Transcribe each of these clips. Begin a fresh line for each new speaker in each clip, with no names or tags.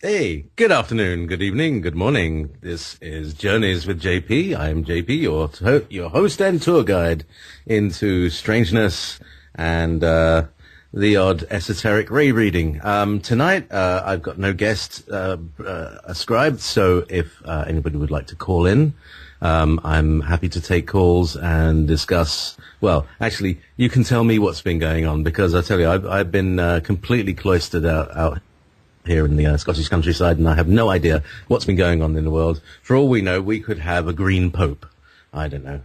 Hey, good afternoon, good evening, good morning. This is Journeys with JP. I am JP, your host and tour guide into strangeness and the odd esoteric ray reading. Tonight, I've got no guest ascribed, so if anybody would like to call in, I'm happy to take calls and discuss. Well, actually, you can tell me what's been going on, because I tell you, I've been completely cloistered out here in the Scottish countryside, and I have no idea what's been going on in the world. For all we know, we could have a green pope. I don't know.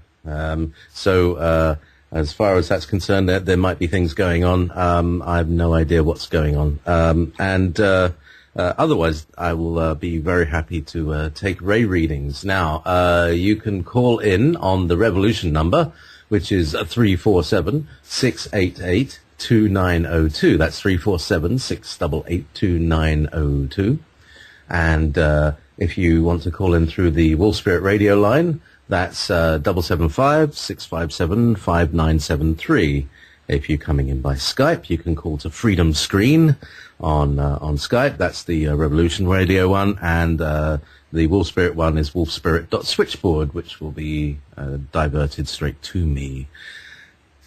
So as far as that's concerned, there might be things going on. I have no idea what's going on. Otherwise, I will be very happy to take ray readings. Now, you can call in on the Revolution number, which is 347-688. 2902. That's 347-688-2902. And if you want to call in through the Wolf Spirit radio line, that's 775-657-5973. If you're coming in by Skype, you can call to Freedom Screen on Skype. That's the Revolution radio one, and the Wolf Spirit one is wolfspirit.switchboard, which will be diverted straight to me.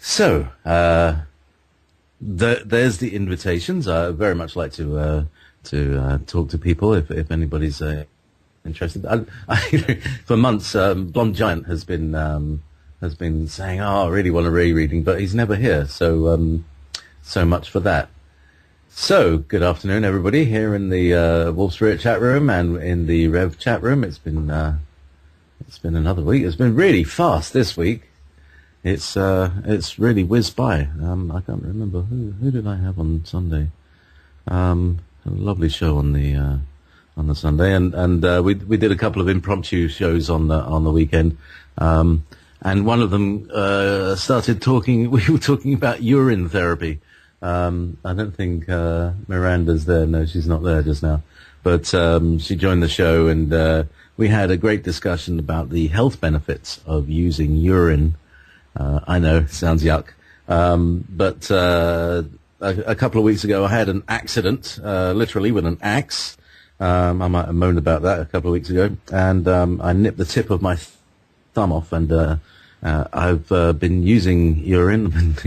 So, there's the invitations. I very much like to talk to people if anybody's interested. For months, Blonde Giant has been saying, "Oh, I really want a ray reading," but he's never here. So so much for that. So good afternoon, everybody, here in the Wolf Spirit chat room and in the Rev chat room. It's been another week. It's been really fast this week. It's really whizzed by. I can't remember who did I have on Sunday. A lovely show on the Sunday, and we did a couple of impromptu shows on the weekend. And one of them started talking. We were talking about urine therapy. I don't think Miranda's there. No, she's not there just now. But she joined the show, and we had a great discussion about the health benefits of using urine. I know, sounds yuck. But a couple of weeks ago, I had an accident, literally with an axe. I might have moaned about that a couple of weeks ago. And I nipped the tip of my thumb off, and I've been using urine,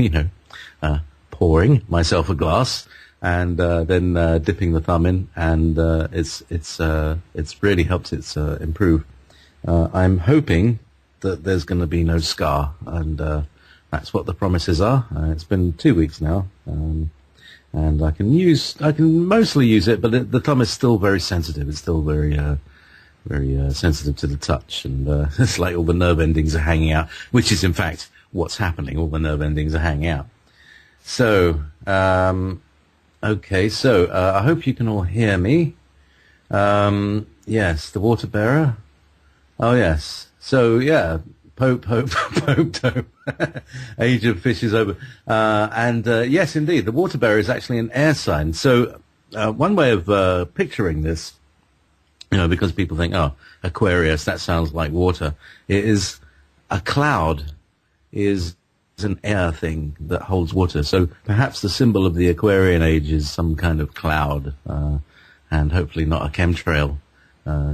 pouring myself a glass, and then dipping the thumb in, and it's really helped it improve. I'm hoping that there's going to be no scar, and that's what the promises are. It's been 2 weeks now, and I can mostly use it, but the thumb is still very sensitive. It's still very sensitive to the touch, and it's like all the nerve endings are hanging out, which is in fact what's happening. All the nerve endings are hanging out. So, okay, so I hope you can all hear me. Yes, the water bearer. Oh yes. So yeah, Pope, Age of Fish is over. And yes, indeed, the water bearer is actually an air sign. So one way of picturing this, because people think, oh, Aquarius, that sounds like water. It is a cloud is an air thing that holds water. So perhaps the symbol of the Aquarian age is some kind of cloud, and hopefully not a chemtrail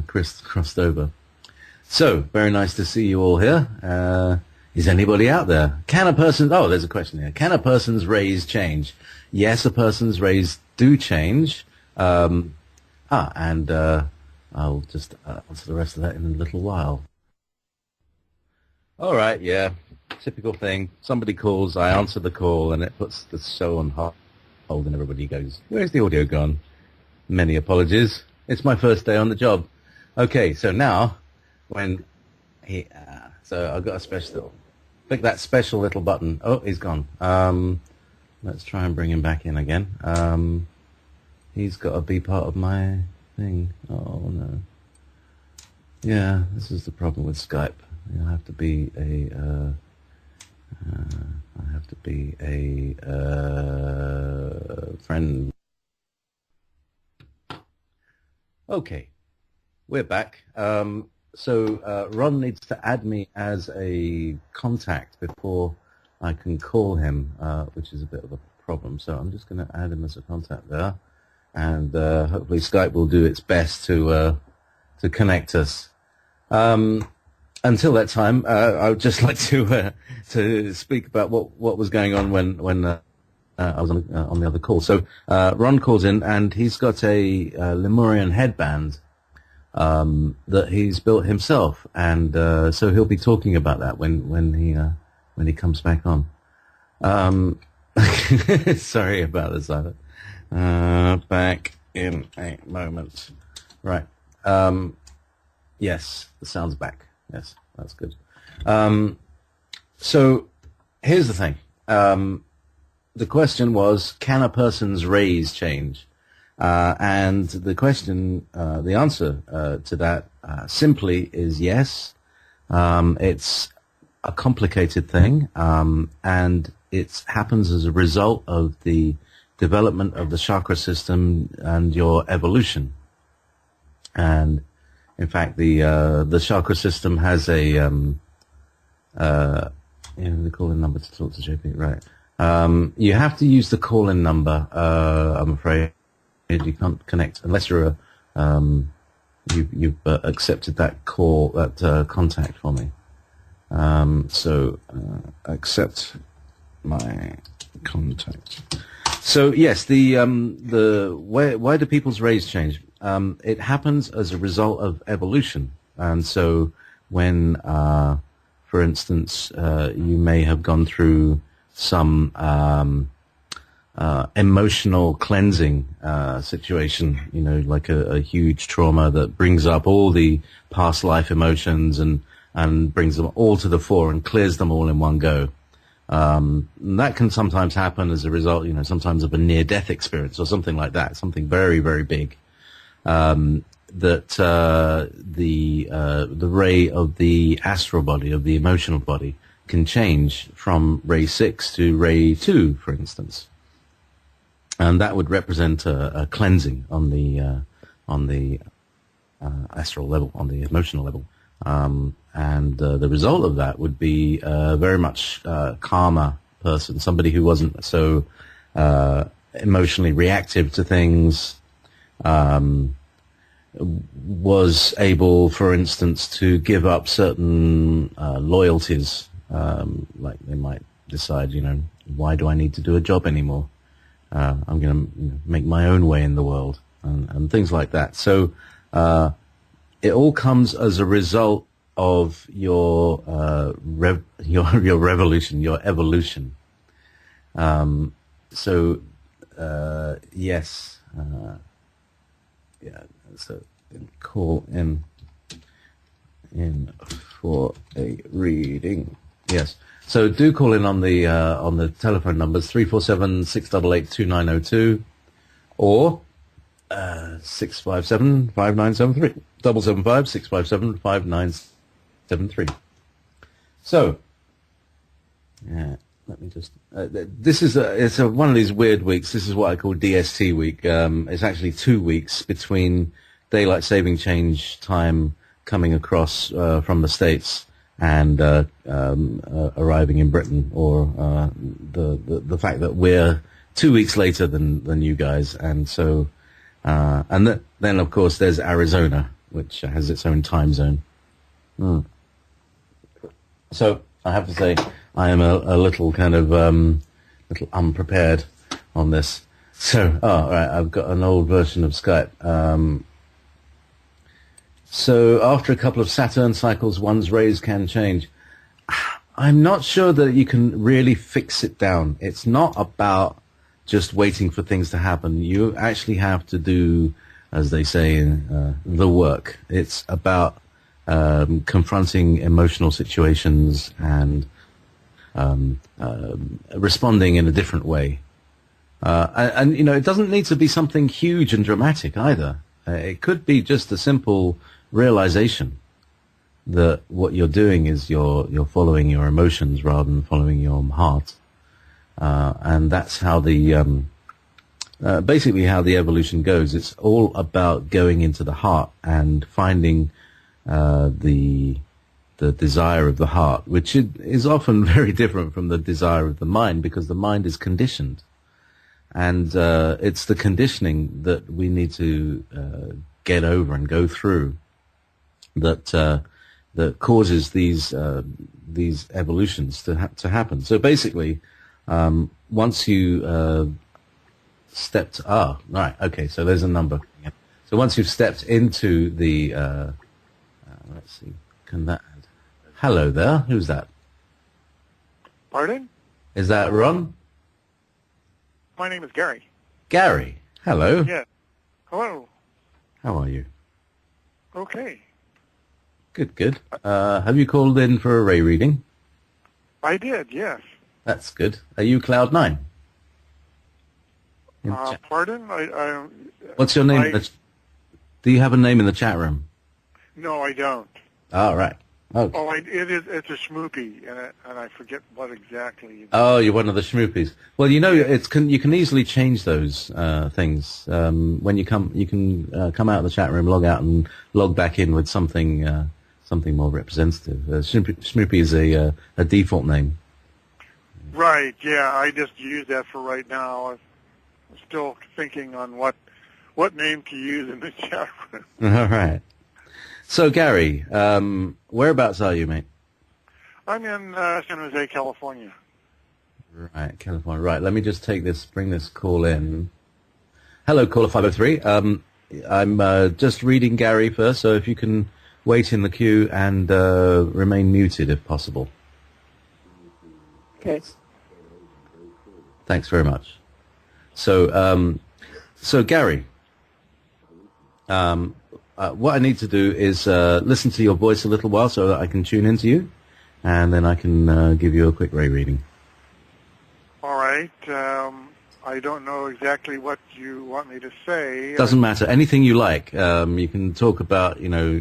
crossed over. So, very nice to see you all here. Is anybody out there? There's a question here. Can a person's rays change? Yes, a person's rays do change. And I'll just answer the rest of that in a little while. All right, yeah, typical thing. Somebody calls, I answer the call, and it puts the show on hold, and everybody goes, where's the audio gone? Many apologies. It's my first day on the job. Okay, so now... so I've got a special, click that special little button. Oh, he's gone. Let's try and bring him back in again. He's got to be part of my thing. Oh no. Yeah, this is the problem with Skype. I have to be a friend. Okay, we're back. So Ron needs to add me as a contact before I can call him, which is a bit of a problem. So I'm just going to add him as a contact there. and hopefully Skype will do its best to connect us. Until that time, I would just like to speak about what was going on when I was on the other call. So Ron calls in, and he's got a Lemurian headband that he's built himself, and so he'll be talking about that when he comes back on. Sorry about this, Simon. Back in a moment. Right. Yes, the sound's back. Yes, that's good. So here's the thing. The question was, can a person's rays change? And the answer to that simply is yes. It's a complicated thing, and it happens as a result of the development of the chakra system and your evolution. And in fact, the chakra system has a the call-in number to talk to JayPee, right? You have to use the call-in number. I'm afraid you can't connect unless you're you've accepted that contact for me. So accept my contact. So yes, why do people's rays change? It happens as a result of evolution, and so when, for instance, you may have gone through some emotional cleansing situation, like a huge trauma that brings up all the past life emotions and brings them all to the fore and clears them all in one go. That can sometimes happen as a result, sometimes of a near-death experience or something like that, something very, very big. That the ray of the astral body, of the emotional body, can change from ray 6 to ray 2, for instance, and that would represent a cleansing on the astral level, on the emotional level, and the result of that would be very much calmer person, somebody who wasn't so emotionally reactive to things. Was able, for instance, to give up certain loyalties, like they might decide, why do I need to do a job anymore? I'm going to make my own way in the world, and things like that. So it all comes as a result of your revolution, your evolution. Yes. Yeah, so call in for a reading. Yes, so do call in on the telephone numbers 347-688-2902 or 657-5973 775-657-5973. So, yeah. Let me just. This is it's one of these weird weeks. This is what I call DST week. It's actually 2 weeks between daylight saving change time coming across from the States and arriving in Britain, or the fact that we're 2 weeks later than you guys, and so then of course there's Arizona, which has its own time zone. So I have to say, I am a little kind of little unprepared on this. So, right, I've got an old version of Skype. So after a couple of Saturn cycles, one's rays can change. I'm not sure that you can really fix it down. It's not about just waiting for things to happen. You actually have to do, as they say, the work. It's about confronting emotional situations and responding in a different way. And it doesn't need to be something huge and dramatic either. It could be just a simple realization that what you're doing is you're following your emotions rather than following your heart. And that's how basically how the evolution goes. It's all about going into the heart and finding the desire of the heart, which is often very different from the desire of the mind, because the mind is conditioned. and it's the conditioning that we need to get over and go through that that causes these evolutions to happen. So basically, once you stepped right, okay, so there's a number. So once you've stepped into the let's see, can that? Hello there, who's that?
Pardon?
Is that Ron?
My name is Gary.
Gary, hello.
Yeah. Hello.
How are you?
Okay.
Good, good. Have you called in for a ray reading?
I did, yes.
That's good. Are you Cloud9?
Pardon?
What's your name? Do you have a name in the chat room?
No, I don't.
All right. Okay.
Oh, it's a schmoopy, and I forget what exactly.
Oh, you're one of the schmoopies. Well, you know, you can easily change those things. When you can come out of the chat room, log out, and log back in with something more representative. Schmoopy is a default name.
Right. Yeah, I just use that for right now. I'm still thinking on what name to use in the chat room.
All right. So, Gary, whereabouts are you, mate?
I'm in San Jose, California.
Right, California. Right, let me just bring this call in. Hello, caller 503. I'm just reading Gary first, so if you can wait in the queue and remain muted if possible.
Okay.
Thanks very much. So, Gary, what I need to do is listen to your voice a little while so that I can tune into you, and then I can give you a quick ray reading.
All right. I don't know exactly what you want me to say.
Doesn't matter. Anything you like. You can talk about, your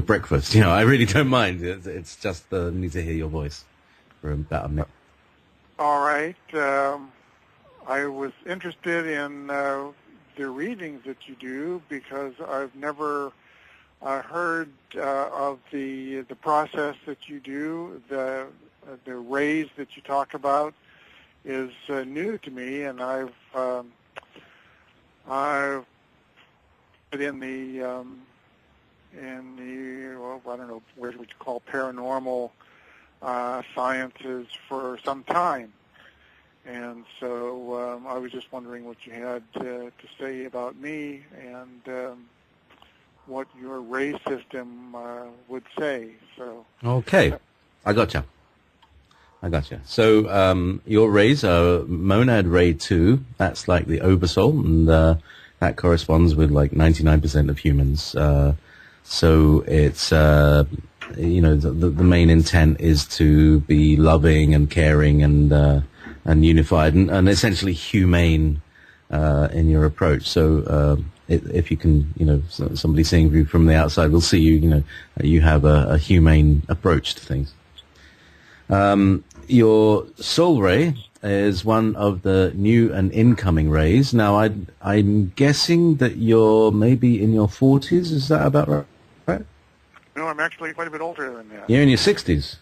breakfast. I really don't mind. It's just I need to hear your voice for about a minute.
All right. I was interested in the readings that you do because I've never heard of the process that you do. The rays that you talk about is new to me, and I've put in the well, I don't know what you call paranormal sciences for some time. And so I was just wondering what you had to say about me and what your ray system would say. So
okay, I gotcha. So your rays are Monad Ray 2. That's like the Oversoul, and that corresponds with like 99% of humans. So it's the main intent is to be loving and caring and unified and essentially humane in your approach. So if you can, somebody seeing you from the outside will see you have a humane approach to things. Your soul ray is one of the new and incoming rays. Now, I'm guessing that you're maybe in your 40s. Is that about right?
No, I'm actually quite a bit older than that.
You're in your 60s?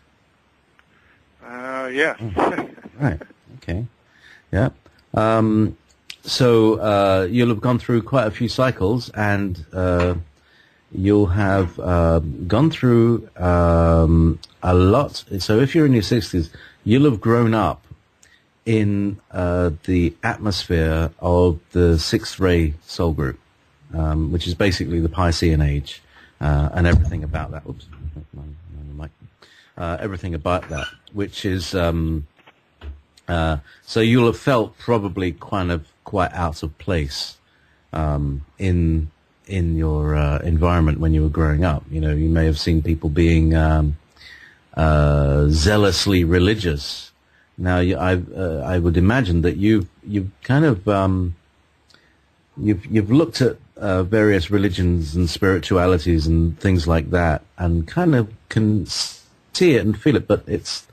Yeah.
Oh, right. Okay. Yeah. So you'll have gone through quite a few cycles, and you'll have gone through a lot. So if you're in your 60s, you'll have grown up in the atmosphere of the sixth ray soul group, which is basically the Piscean age, and everything about that. Oops, everything about that, which is so you'll have felt probably quite out of place in your environment when you were growing up. You may have seen people being zealously religious. Now, I would imagine that you've kind of you've looked at various religions and spiritualities and things like that, and kind of can see it and feel it, but it's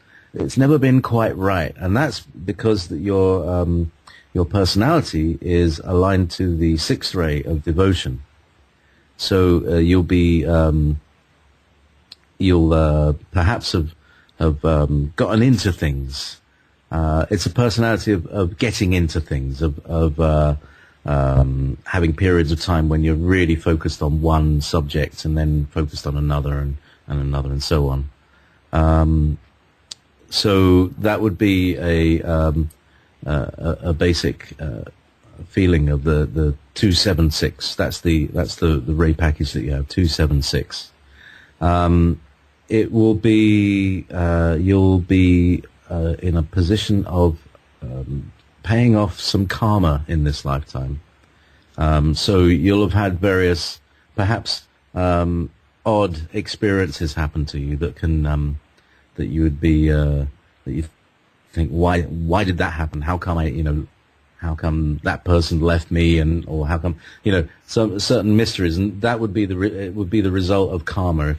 never been quite right, and that's because that your personality is aligned to the sixth ray of devotion. So you'll perhaps have gotten into things it's a personality of getting into things, of having periods of time when you're really focused on one subject and then focused on another and another and so on. So that would be a basic feeling of the 276. That's the Ray package that you have, 276. It will be you'll be in a position of paying off some karma in this lifetime. So you'll have had various, perhaps odd experiences happen to you that can that you would be that you think, why did that happen? How come how come that person left me, or how come some certain mysteries, and that would be it would be the result of karma.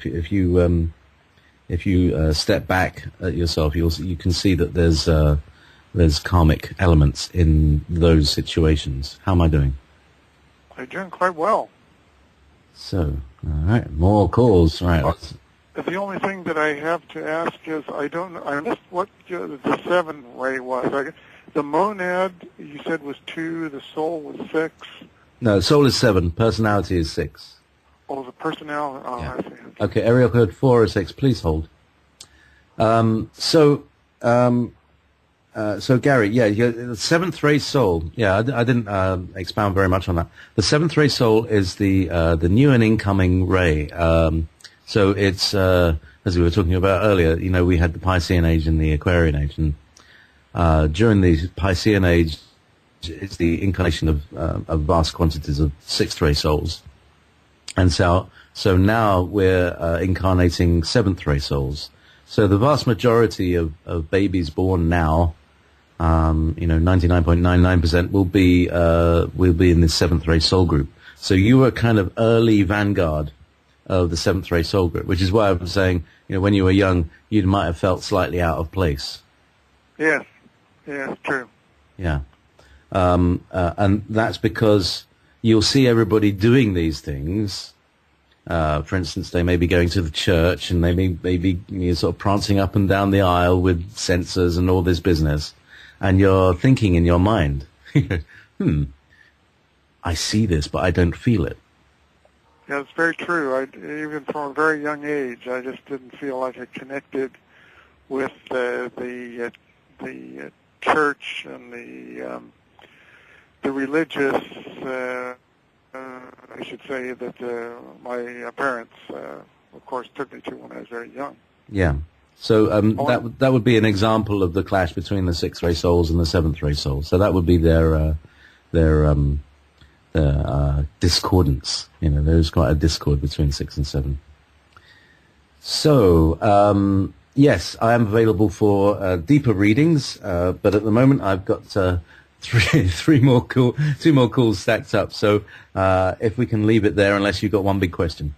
If you step back at yourself, you can see that there's karmic elements in those situations. How am I doing?
I'm doing quite well.
So, all right, more calls. Right.
The only thing that I have to ask is I missed what the 7 ray was. The monad you said was 2. The soul was 6.
No, soul is 7. Personality is 6.
Oh, the personality. Oh, yeah. I see.
Okay, area code 406. Please hold. So Gary, the 7th ray soul. Yeah, I didn't expound very much on that. The 7th ray soul is the new and incoming ray. So it's as we were talking about earlier. We had the Piscean age and the Aquarian age, and during the Piscean age, it's the incarnation of vast quantities of 6th ray souls, and so now we're incarnating 7th ray souls. So the vast majority of babies born now, 99.99% will be in this 7th ray soul group. So you were kind of early vanguard of the 7th ray soul group, which is why I'm saying, when you were young, you might have felt slightly out of place.
Yes, true.
Yeah, and that's because you'll see everybody doing these things. For instance, they may be going to the church and they may be sort of prancing up and down the aisle with censers and all this business, and you're thinking in your mind, I see this, but I don't feel it.
Yeah, it's very true. Even from a very young age, I just didn't feel like I connected with the church and the religious. I should say that my parents, of course, took me to when I was very young.
Yeah. So that would be an example of the clash between the 6th ray souls and the 7th ray souls. So that would be their discordance. There's quite a discord between 6 and 7. So yes, I am available for deeper readings, but at the moment I've got two more calls stacked up. So if we can leave it there, unless you've got one big question.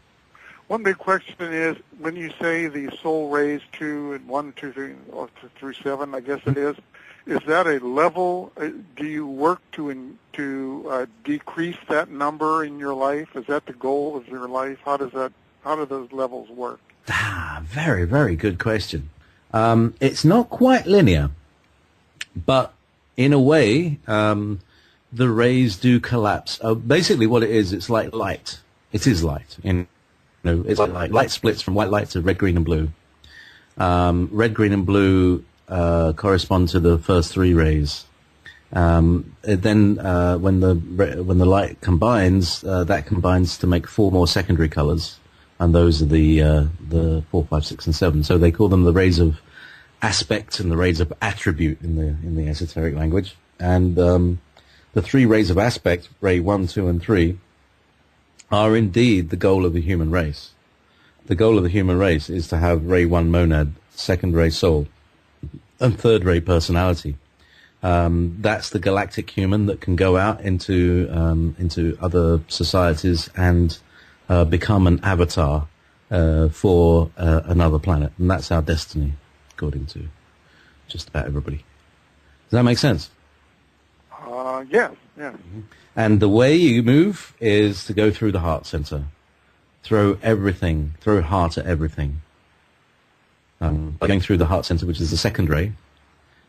One big question is, when you say the soul rays 2 and 1, 2, 3, or through 7, I guess it is that a level? Do you work to decrease that number in your life? Is that the goal of your life? How do those levels work?
Very, very good question. It's not quite linear, but in a way, the rays do collapse. Basically, what it is, it's like light. It is light. It's like light splits from white light to red, green, and blue. Red, green, and blue correspond to the first 3 rays. Then, when the light combines, that combines to make 4 more secondary colors, and those are the 4, 5, 6, and 7. So they call them the rays of aspect and the rays of attribute in the esoteric language. And the 3 rays of aspect, ray 1, 2, and 3, are indeed the goal of the human race. The goal of the human race is to have ray 1 monad, 2nd ray soul, and 3rd ray personality. That's the galactic human that can go out into other societies and become an avatar for another planet. And that's our destiny, according to just about everybody. Does that make sense?
Yeah.
Mm-hmm. And the way you move is to go through the heart center. Throw heart at everything. By going through the heart center, which is the 2nd ray,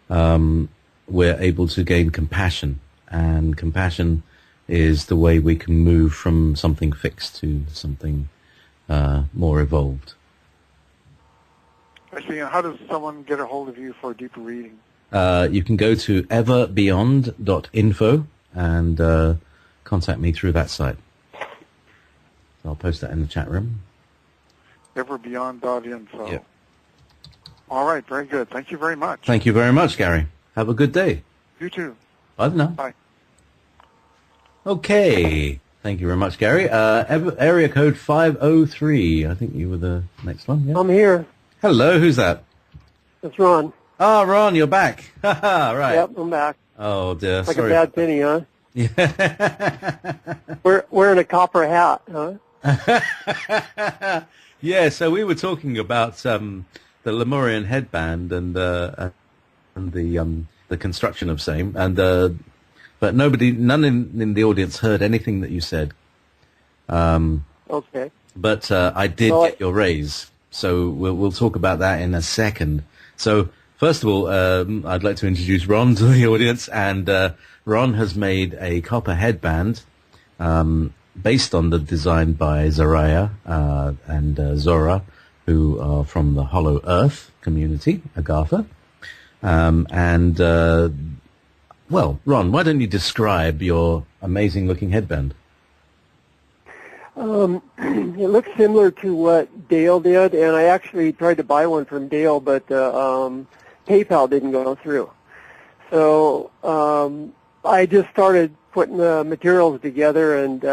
we're able to gain compassion, and compassion is the way we can move from something fixed to something more evolved.
Actually, how does someone get a hold of you for a deeper reading?
You can go to everbeyond.info and contact me through that site. So I'll post that in the chat room.
Everbeyond.info.
Yep.
All right, very good. Thank you very much.
Thank you very much, Gary. Have a good day.
You too.
Bye now.
Bye.
Okay. Thank you very much, Gary. Area code 503. I think you were the next one. Yeah?
I'm here.
Hello, who's that?
It's Ron.
Oh, Ron, you're back. Right.
Yep, I'm back.
Oh, dear.
Like
Sorry.
a bad penny, huh?
Yeah.
Wearing a copper hat, huh?
Yeah, so we were talking about the Lemurian headband and the construction of same, and but none in the audience heard anything that you said.
Okay.
But I did get your raise, so we'll talk about that in a second. So first of all, I'd like to introduce Ron to the audience, and Ron has made a copper headband based on the design by Zariah and Zora, who are from the Hollow Earth community, Agatha. Well, Ron, why don't you describe your amazing-looking headband?
It looks similar to what Dale did, and I actually tried to buy one from Dale, but PayPal didn't go through. So I just started putting the materials together, and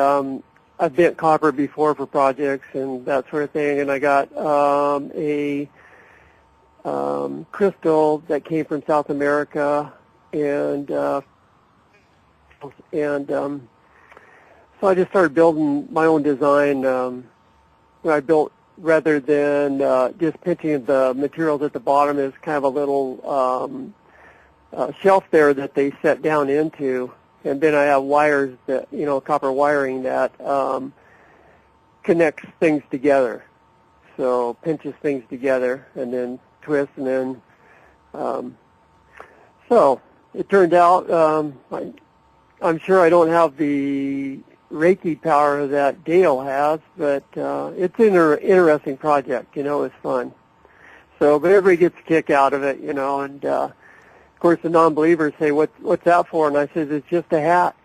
I've bent copper before for projects and that sort of thing, and I got a crystal that came from South America, and so I just started building my own design. I built, rather than just pinching the materials at the bottom, is kind of a little shelf there that they set down into, and then I have wires that, copper wiring that connects things together. So pinches things together and then twists, and then so it turned out I'm sure I don't have the Reiki power that Dale has, but it's an interesting project. It's fun. So, but everybody gets a kick out of it, and of course the non-believers say, "What's that for?" And I said, "It's just a hat."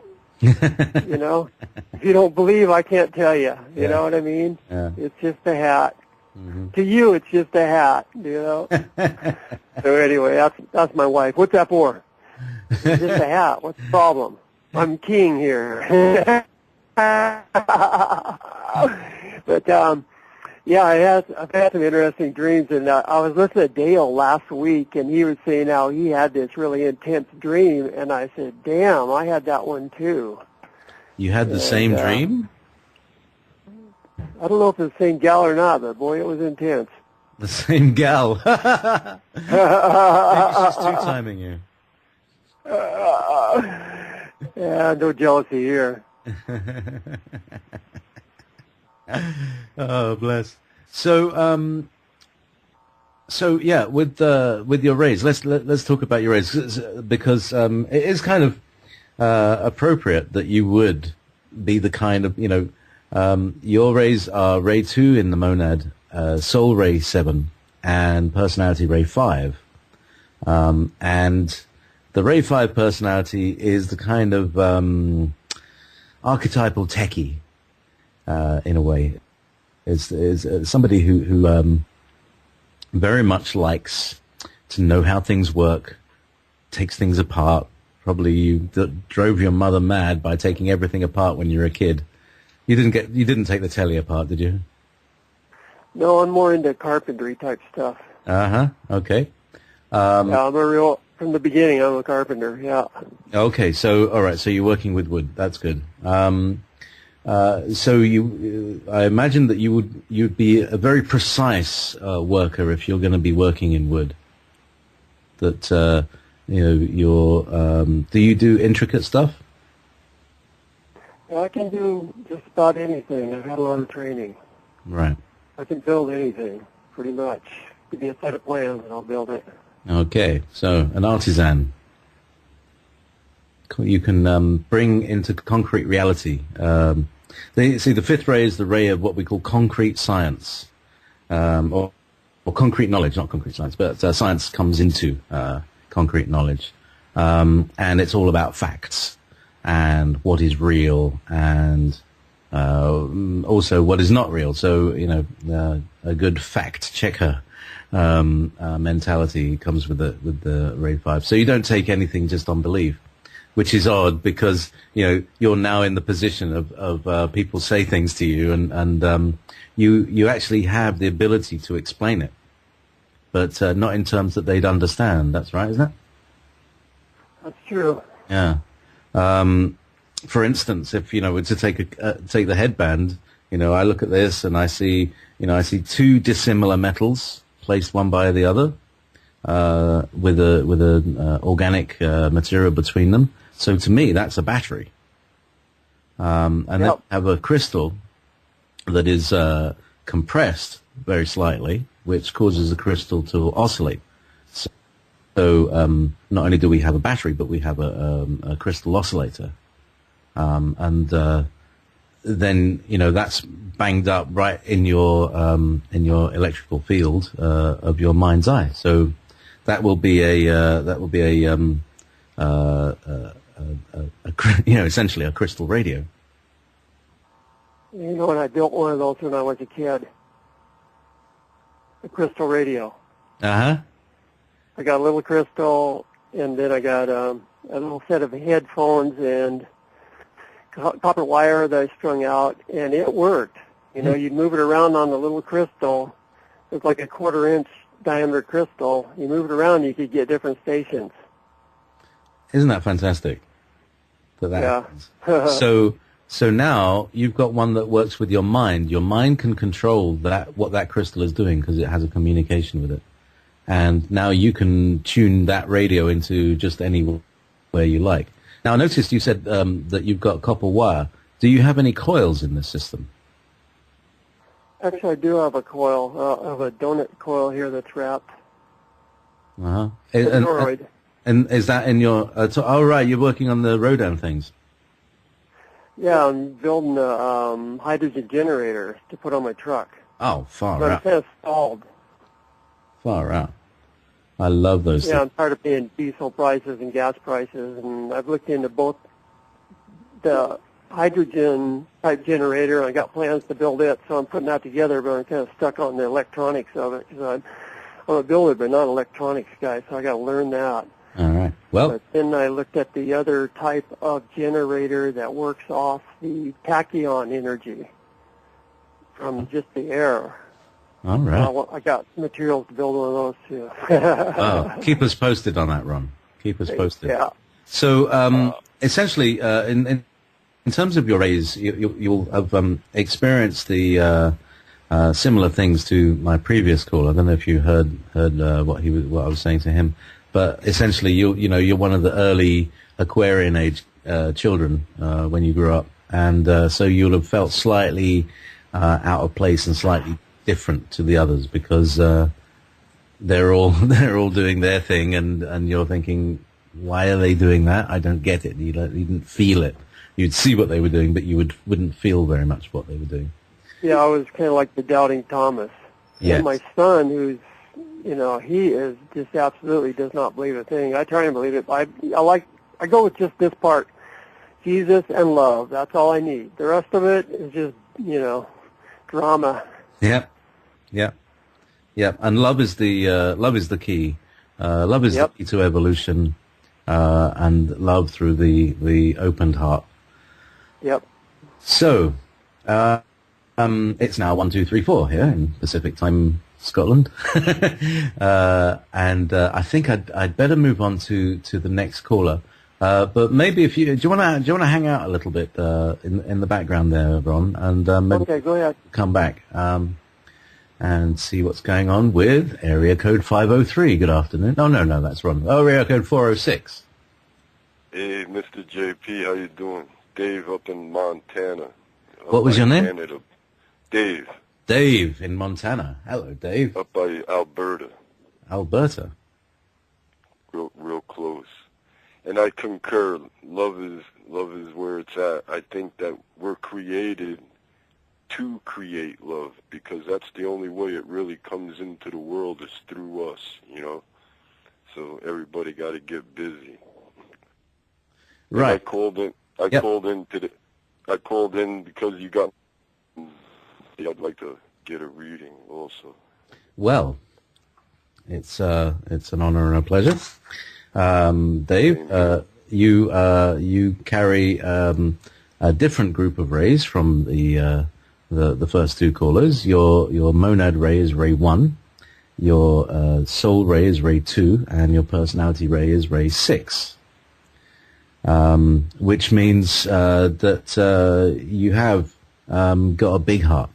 If you don't believe, I can't tell you. You know what I mean?
Yeah.
It's just a hat.
Mm-hmm.
To you, it's just a hat. So anyway, that's my wife. What's that for? It's just a hat. What's the problem? I'm king here. But yeah, I've had some interesting dreams, and I was listening to Dale last week, and he was saying how he had this really intense dream, and I said, "Damn, I had that one too."
You had the same dream?
I don't know if it's the same gal or not, but boy, it was intense.
The same gal. Maybe she's two-timing you.
Yeah, no jealousy here.
Oh, bless. So yeah, with your raise, let's talk about your raise, because it is kind of appropriate that you would be the kind of your rays are Ray 2 in the monad, Soul Ray 7, and Personality Ray 5, and the Ray 5 personality is the kind of archetypal techie. In a way, is somebody who very much likes to know how things work, takes things apart. Probably you drove your mother mad by taking everything apart when you were a kid. You didn't take the telly apart, did you?
No, I'm more into carpentry type stuff.
Okay.
Yeah, from the beginning, I'm a carpenter. Yeah.
Okay. So all right. So you're working with wood. That's good. So I imagine that you'd be a very precise worker if you're going to be working in wood. That do you do intricate stuff?
Yeah, I can do just about anything. I've had a lot of training.
Right.
I can build anything, pretty much. Give me a set of plans and I'll build it.
Okay, so an artisan. You can bring into concrete reality. The fifth ray is the ray of what we call concrete science, or concrete knowledge, not concrete science, but science comes into concrete knowledge. And it's all about facts and what is real and also what is not real. So, a good fact checker mentality comes with the Ray 5. So you don't take anything just on belief, which is odd because, you're now in the position of people say things to you and you actually have the ability to explain it, but not in terms that they'd understand. That's right, isn't it?
That's true.
Yeah. For instance, if were to take the headband, I look at this and I see two dissimilar metals placed one by the other, with a organic material between them. So to me, that's a battery. And then have a crystal that is compressed very slightly, which causes the crystal to oscillate. So not only do we have a battery, but we have a crystal oscillator. And then that's banged up right in your electrical field of your mind's eye. So that will be essentially a crystal radio.
And I built one of those when I was a kid. A crystal radio.
Uh-huh.
I got a little crystal, and then I got a little set of headphones and copper wire that I strung out, and it worked. You'd move it around on the little crystal. It was like a 1/4-inch diameter crystal. You move it around, you could get different stations.
Isn't that fantastic?
Yeah.
So now you've got one that works with your mind. Your mind can control what that crystal is doing because it has a communication with it. And now you can tune that radio into just anywhere you like. Now, I noticed you said that you've got copper wire. Do you have any coils in this system?
Actually, I do have a coil. I have a donut coil here that's wrapped.
Uh-huh. And is that in your... right, you're working on the Rodan things.
Yeah, I'm building a hydrogen generator to put on my truck.
Oh, far
but
out.
I'm kind of stalled.
Far out. I love those things.
Yeah, I'm tired of paying diesel prices and gas prices, and I've looked into both the hydrogen type generator, and I got plans to build it, so I'm putting that together, but I'm kind of stuck on the electronics of it, because I'm a builder, but not an electronics guy, so I got to learn that.
All right. Well,
but then I looked at the other type of generator that works off the tachyon energy from just the air.
All right.
I got materials to build one of those too.
Oh, keep us posted on that, Ron. Keep us posted.
Yeah.
So essentially, in terms of your rays, you'll have experienced the similar things to my previous call. I don't know if you heard what I was saying to him, but essentially, you're one of the early Aquarian age children when you grew up, and so you'll have felt slightly out of place and slightly different to the others because they're all doing their thing, and you're thinking, why are they doing that? I don't get it. You didn't feel it. You'd see what they were doing, but you wouldn't feel very much what they were doing.
Yeah, I was kind of like the doubting Thomas.
Yes.
And my son, who's he is just absolutely does not believe a thing. I try and believe it. I go with just this part, Jesus and love. That's all I need. The rest of it is just drama.
Yep. And love is the key. Love is the key to evolution, and love through the opened heart.
Yep.
So, it's now 1, 2, 3, 4 here in Pacific Time, Scotland, and I think I'd better move on to the next caller. But maybe do you want to hang out a little bit in the background there, Ron, and maybe
okay, go ahead.
Come back and see what's going on with area code 503. Good afternoon. No, that's Ron. Area code 406.
Hey, Mr. JayPee, how you doing? Dave up in Montana.
What was your name?
Canada. Dave.
Dave in Montana. Hello, Dave.
Up by Alberta.
Alberta.
real close. And I concur. Love is where it's at. I think that we're created to create love, because that's the only way it really comes into the world is through us, you know. So everybody got to get busy.
Right.
And I called in. I called in because you got. I'd like to get a reading also.
Well, it's an honor and a pleasure. Dave, you carry a different group of rays from the first two callers. Your monad ray is ray 1, your soul ray is ray 2, and your personality ray is ray 6. Which means that you have got a big heart.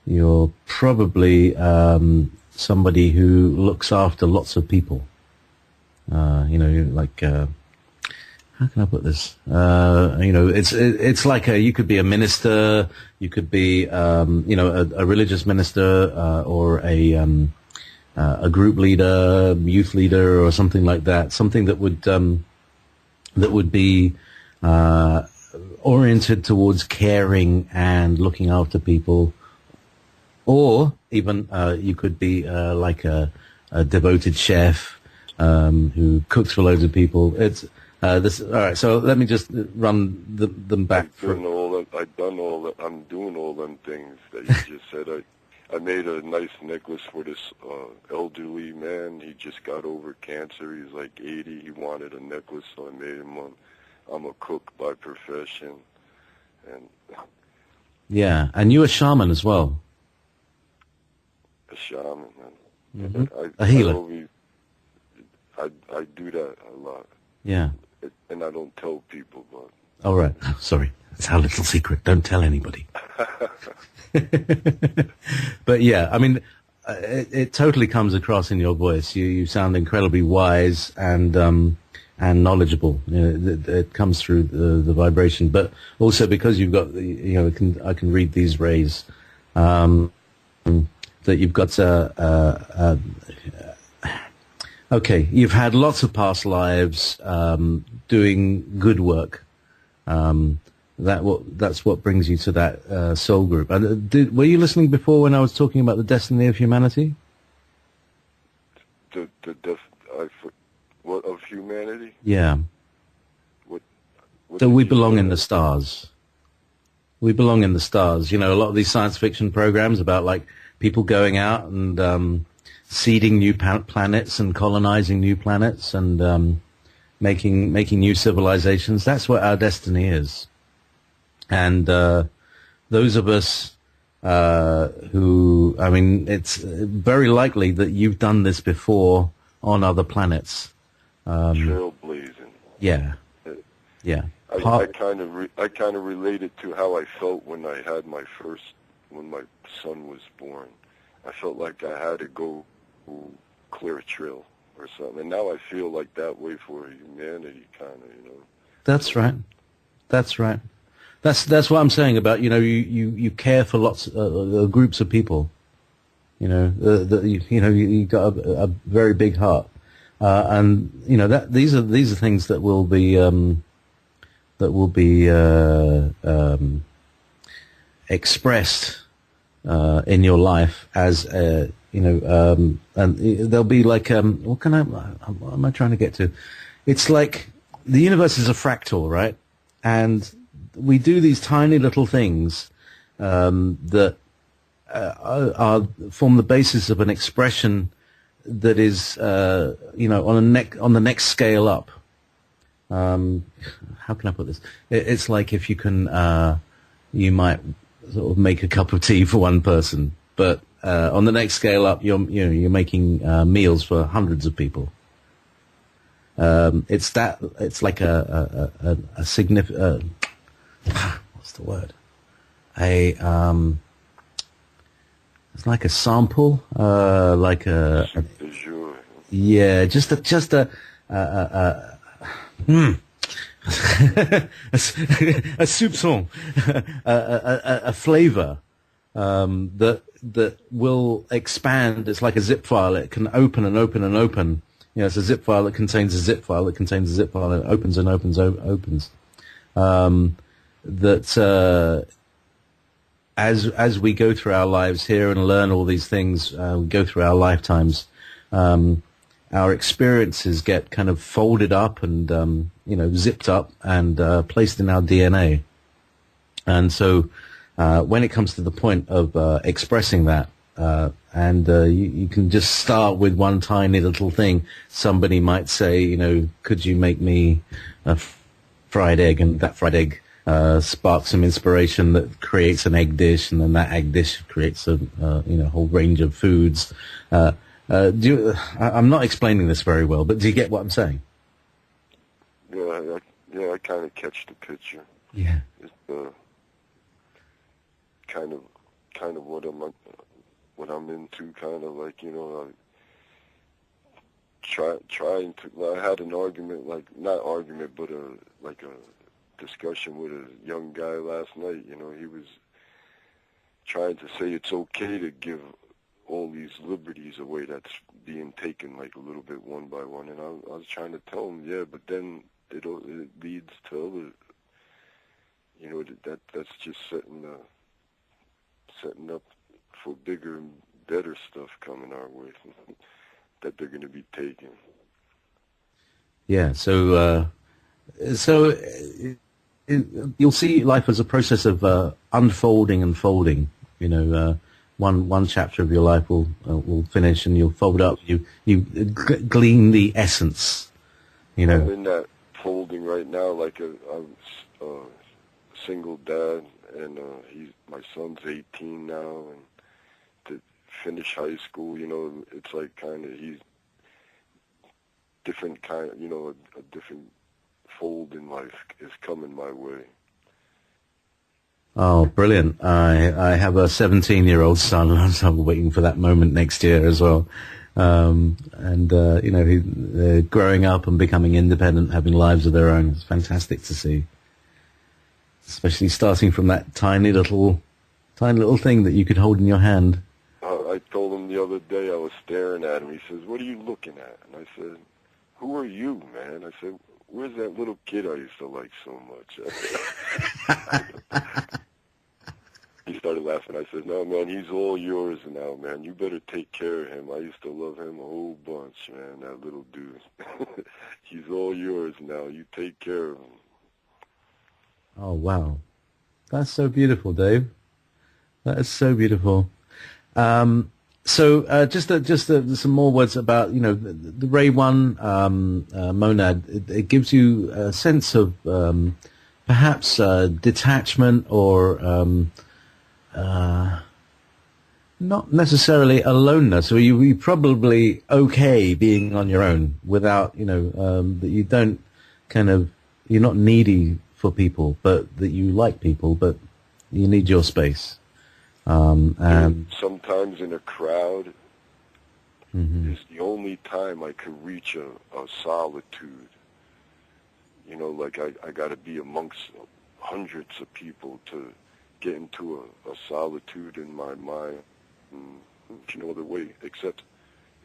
You're probably somebody who looks after lots of people. Like how can I put this? It's like you could be a minister, you could be a religious minister, or a group leader, youth leader, or something like that. Something that would be oriented towards caring and looking after people. Or even you could be like a devoted chef who cooks for loads of people. It's this. All right, so let me just run them back.
I've done all that. I'm doing all them things that you just said. I made a nice necklace for this elderly man. He just got over cancer. He's like 80. He wanted a necklace, so I made him one. I'm a cook by profession, and
yeah, and you're a shaman as well.
A shaman, man.
Mm-hmm. A healer.
I do that a lot.
Yeah.
And I don't tell people, but...
All right. Sorry. It's our little secret. Don't tell anybody. But yeah, I mean, it totally comes across in your voice. You sound incredibly wise and knowledgeable. It comes through the vibration, but also because you've got, I can read these rays, that you've got okay, you've had lots of past lives doing good work. That's what brings you to that soul group. And were you listening before when I was talking about the destiny of humanity?
What of humanity?
Yeah.
What
that we belong in the stars. We belong in the stars. A lot of these science fiction programs about like people going out and seeding new planets and colonizing new planets and making new civilizations. That's what our destiny is. And those of us who, I mean, it's very likely that you've done this before on other planets.
Trailblazing.
Yeah. Yeah.
I kind of related to how I felt when I had when my son was born. I felt like I had to go clear a trail or something, and now I feel like that way for humanity, kind of,
That's right. That's right. That's what I'm saying about you care for lots groups of people. You got a very big heart, and that these are things that will be expressed in your life as and there'll be like what am I trying to get to? It's like the universe is a fractal, right? And we do these tiny little things that form the basis of an expression that is on the next scale up. How can I put this? It's like if you can, you might sort of make a cup of tea for one person, but on the next scale up, you're making meals for hundreds of people. It's like a significant. What's the word? It's like a sample, like a yeah, just a a soupçon, a flavor that will expand. It's like a zip file. It can open and open and open it's a zip file that contains a zip file that contains a zip file, and it opens and opens, opens. As we go through our lives here and learn all these things, we go through our lifetimes, our experiences get kind of folded up and, zipped up and placed in our DNA. And so when it comes to the point of expressing that, you can just start with one tiny little thing. Somebody might say, could you make me a fried egg? And that fried egg sparks some inspiration that creates an egg dish, and then that egg dish creates a whole range of foods. I'm not explaining this very well, but do you get what I'm saying?
Yeah, I kind of catch the picture.
Yeah.
It's kind of what I'm into, kind of like, trying to. I had an argument, not argument, but a discussion with a young guy last night. He was trying to say it's okay to give all these liberties away that's being taken, like a little bit one by one. And I was trying to tell him, yeah, but then it leads to other, that's just setting up for bigger and better stuff coming our way that they're going to be taking.
Yeah. So you'll see life as a process of unfolding and folding. One chapter of your life will finish, and you'll fold up. You glean the essence.
I'm in that folding right now. Like I'm a single dad, and my son's 18 now, and to finish high school, it's like kind of he's different kind. A different fold in life is coming my way.
Oh, brilliant. I have a 17-year-old son, and I'm waiting for that moment next year as well. They're growing up and becoming independent, having lives of their own. It's fantastic to see. Especially starting from that tiny little thing that you could hold in your hand.
I told him the other day, I was staring at him. He says, "What are you looking at?" And I said, "Who are you, man?" I said, "Where's that little kid I used to like so much?" He started laughing. I said, "No, man, he's all yours now, man. You better take care of him. I used to love him a whole bunch, man, that little dude. He's all yours now. You take care of him."
Oh, wow. That's so beautiful, Dave. That is so beautiful. Just some more words about, the Ray 1 monad. It gives you a sense of perhaps detachment or not necessarily aloneness, or you're probably okay being on your own without, that you don't you're not needy for people, but that you like people, but you need your space.
Sometimes in a crowd is the only time I could reach a solitude. Like I got to be amongst hundreds of people to get into a solitude in my mind. No other way except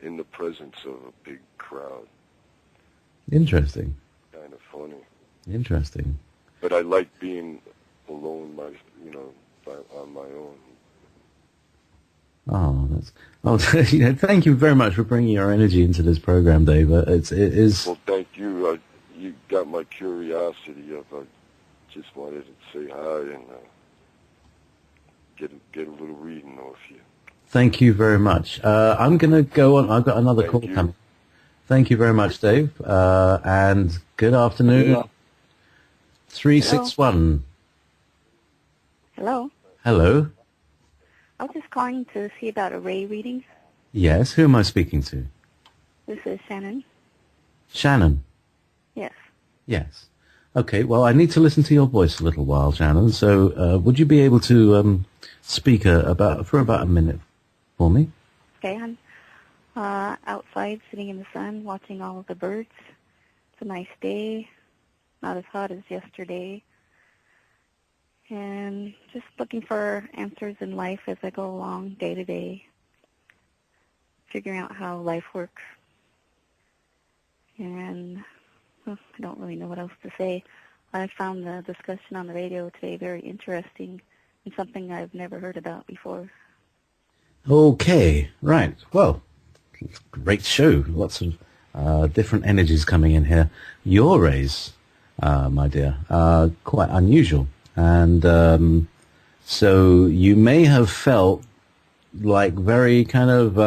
in the presence of a big crowd.
Interesting.
Kind of funny.
Interesting.
But I like being alone, on my own.
Thank you very much for bringing your energy into this program, Dave. It is.
Well, thank you. You got my curiosity up. I just wanted to say hi and get a little reading off you.
Thank you very much. I'm going to go on. I've got another call coming. Thank you very much, Dave. And good afternoon. 361.
Hello.
Hello.
I was just calling to see about a Ray reading.
Yes. Who am I speaking to?
This is Shannon.
Shannon.
Yes.
Yes. Okay. Well, I need to listen to your voice a little while, Shannon. So, would you be able to speak for about a minute for me?
Okay. I'm outside, sitting in the sun, watching all of the birds. It's a nice day. Not as hot as yesterday. And just looking for answers in life as I go along day to day, figuring out how life works. And well, I don't really know what else to say. I found the discussion on the radio today very interesting and something I've never heard about before.
Okay, right. Well, great show. Lots of different energies coming in here. Your rays, my dear, are quite unusual. And so you may have felt like very kind of,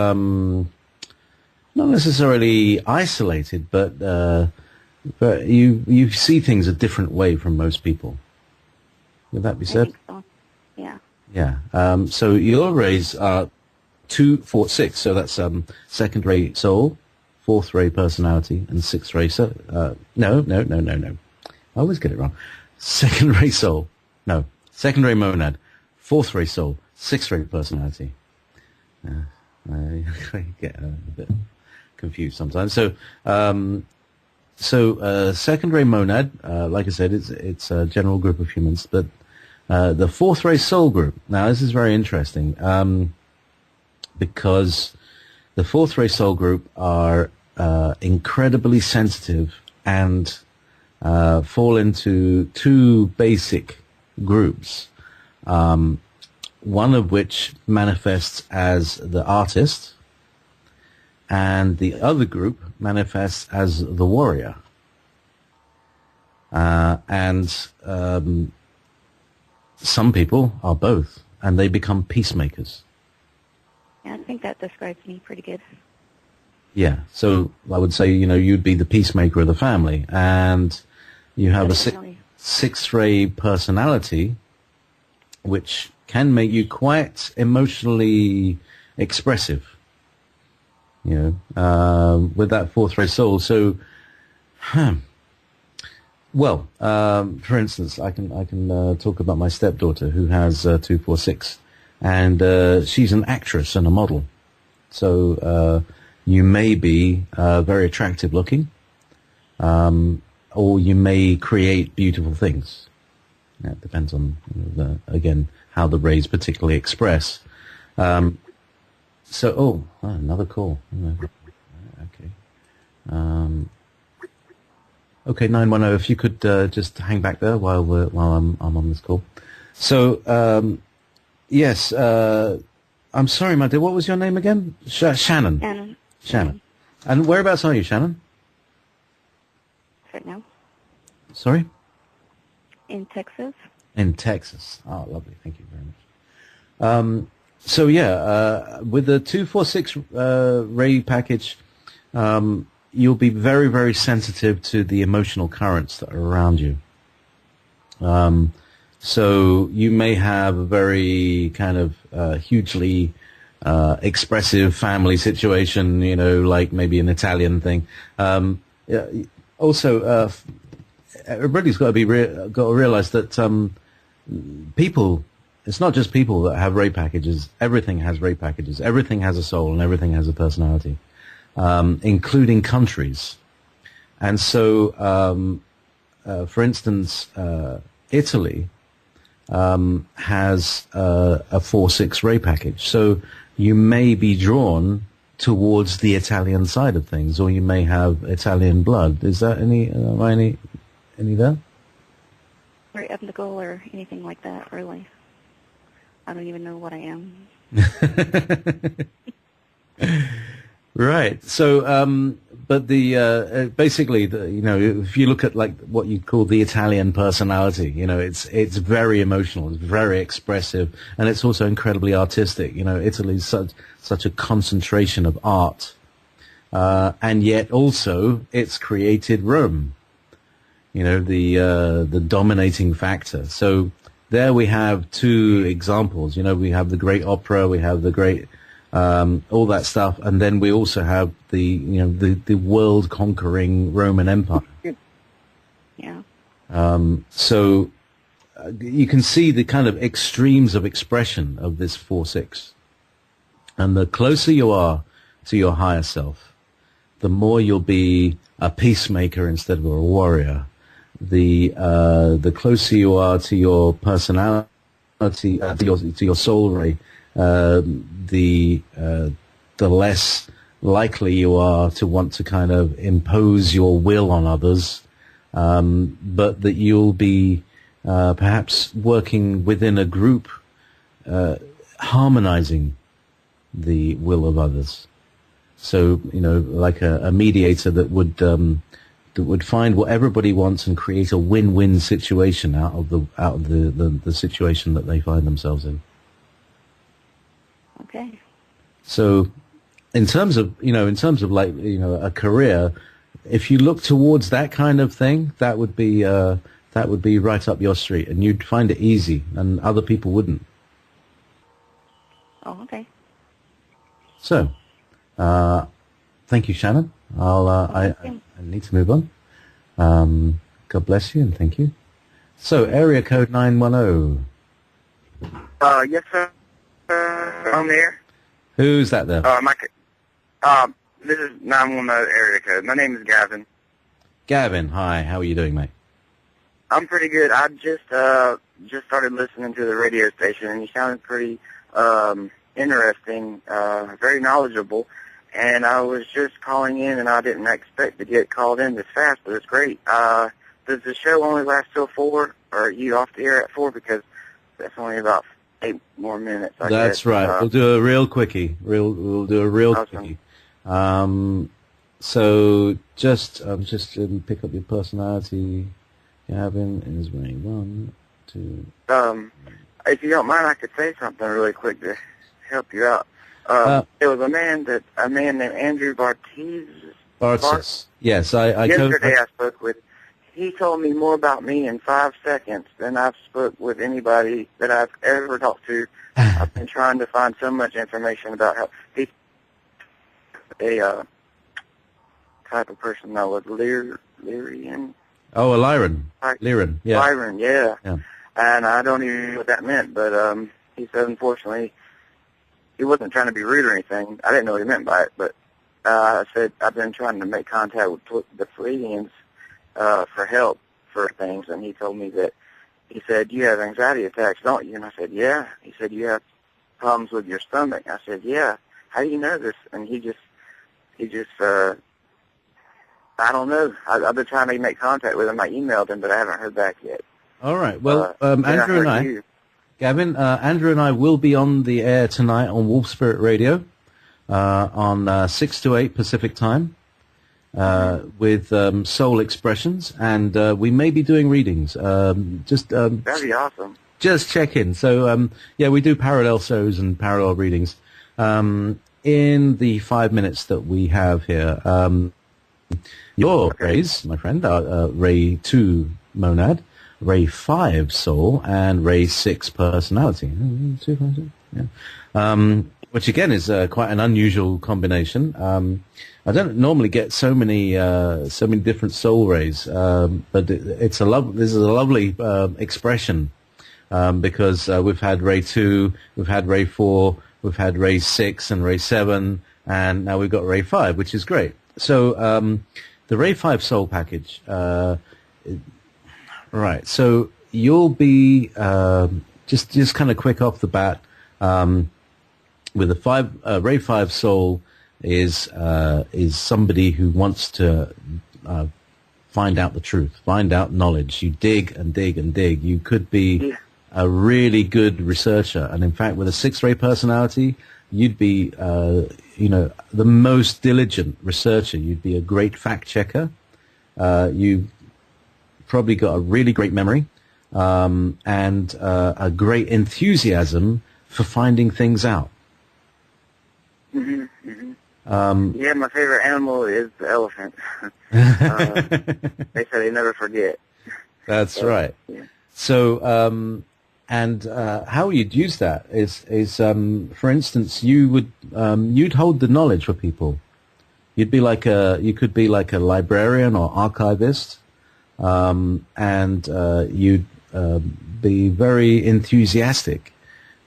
not necessarily isolated, but you see things a different way from most people. Would that be said?
I think so. Yeah.
Yeah. So your rays are 2, 4, 6. So that's second ray soul, fourth ray personality, and sixth ray soul. No. I always get it wrong. Second ray soul. No. Second ray monad, fourth ray soul, sixth ray personality. I get a bit confused sometimes. So, second ray monad, like I said, it's a general group of humans, but the fourth ray soul group. Now, this is very interesting because the fourth ray soul group are incredibly sensitive and fall into two basic groups. One of which manifests as the artist, and the other group manifests as the warrior. And some people are both, and they become peacemakers.
Yeah, I think that describes me pretty good.
Yeah, so I would say, you'd be the peacemaker of the family, and you have
Definitely.
a sixth ray personality, which can make you quite emotionally expressive, with that fourth ray soul. So, well, for instance, I can talk about my stepdaughter who has 246, and she's an actress and a model. So you may be very attractive looking, or you may create beautiful things. It depends on again how the rays particularly express. Another call. Okay. Okay, 910. If you could just hang back there while I'm on this call. So yes, I'm sorry, my dear. What was your name again? Shannon. Shannon. And whereabouts are you, Shannon?
Right now.
Sorry?
In Texas.
In Texas. Oh, lovely. Thank you very much. With the 246 ray package, you'll be very, very sensitive to the emotional currents that are around you. So you may have a very kind of hugely expressive family situation, like maybe an Italian thing. Also, everybody's got to realize that people, it's not just people that have ray packages. Everything has ray packages. Everything has a soul, and everything has a personality, including countries. And so, for instance, Italy has a 4-6 ray package. So you may be drawn towards the Italian side of things, or you may have Italian blood. Is that any there?
Or ethnical or anything like that, really. I don't even know what I am.
Right. So, but basically, if you look at like what you call the Italian personality, it's very emotional, it's very expressive, and it's also incredibly artistic. Italy's such a concentration of art, and yet also it's created Rome. The dominating factor. So there we have two examples. We have the great opera, we have the great all that stuff, and then we also have the world conquering Roman Empire.
Yeah.
So you can see the kind of extremes of expression of this 4-6, and the closer you are to your higher self, the more you'll be a peacemaker instead of a warrior. The closer you are to your personality, to your soul ray, the less likely you are to want to kind of impose your will on others, but that you'll be perhaps working within a group, harmonizing the will of others. So, like a mediator that would find what everybody wants and create a win-win situation out of the situation that they find themselves in.
Okay.
So, in terms of like, a career, if you look towards that kind of thing, that would be right up your street, and you'd find it easy, and other people wouldn't.
Oh, okay.
So, thank you, Shannon. I need to move on. God bless you, and thank you. So, area code 910.
Yes, sir. I'm there.
Who's that there?
This is 910 area code. My name is Gavin.
Gavin, hi. How are you doing, mate?
I'm pretty good. I just started listening to the radio station, and you sounded pretty interesting, very knowledgeable. And I was just calling in, and I didn't expect to get called in this fast, but it's great. Does the show only last till 4, or are you off the air at 4? Because that's only about 8 more minutes, I guess.
That's right. We'll do a real quickie. We'll do a real
awesome.
quickie. So just pick up your personality. Gavin is running 1, 2.
If you don't mind, I could say something really quick to help you out. It was a man named Andrew
Bartis. Yes, I
yesterday I spoke with. He told me more about me in 5 seconds than I've spoke with anybody that I've ever talked to. I've been trying to find so much information about how he's a type of person that was Lyrian.
Oh, a Lyran. Lyran, yeah.
Lyran, yeah. And I don't even know what that meant, but he said, unfortunately, he wasn't trying to be rude or anything. I didn't know what he meant by it, but I said, I've been trying to make contact with the Pleiadians for help for things, and he told me that, he said, you have anxiety attacks, don't you? And I said, yeah. He said, you have problems with your stomach. I said, yeah. How do you know this? And he just, I don't know. I've been trying to make contact with him. I emailed him, but I haven't heard back yet.
All right. Well, Andrew and I, Gavin, Andrew and I will be on the air tonight on Wolf Spirit Radio on 6 to 8 Pacific time with Soul Expressions, and we may be doing readings.
That'd be awesome.
Just check in. So, we do parallel shows and parallel readings. In the 5 minutes that we have here, your rays, my friend, are Ray 2 Monad, Ray 5 Soul, and Ray 6 Personality. Which again is quite an unusual combination. I don't normally get so many different soul rays, but this is a lovely expression because we've had Ray 2, we've had Ray 4, we've had Ray 6 and Ray 7, and now we've got Ray 5, which is great. So the Ray 5 Soul package, right, so you'll be just kind of quick off the bat with a Ray 5 Soul is somebody who wants to find out the truth, find out knowledge. You dig and dig and dig. You could be a really good researcher, and in fact, with a 6 Ray personality, you'd be the most diligent researcher. You'd be a great fact checker. You've probably got a really great memory and a great enthusiasm for finding things out.
Yeah, my favorite animal is the elephant. They say they never forget.
That's right.
Yeah.
So, how you'd use that is for instance, you'd hold the knowledge for people. You could be like a librarian or archivist, and you'd be very enthusiastic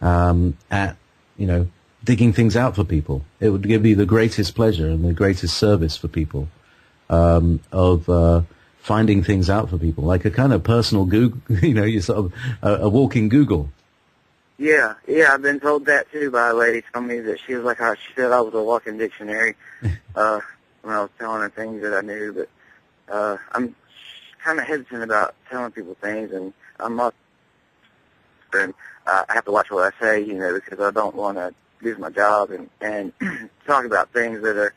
at digging things out for people. It would give you the greatest pleasure and the greatest service for people of finding things out for people, like a kind of personal Google. You're sort of a walking Google.
Yeah, I've been told that too by a lady. Told me that she was like, how she said I was a walking dictionary when I was telling her things that I knew. But I'm kind of hesitant about telling people things, and I'm not. And I have to watch what I say, because I don't want to lose my job and talk about things that are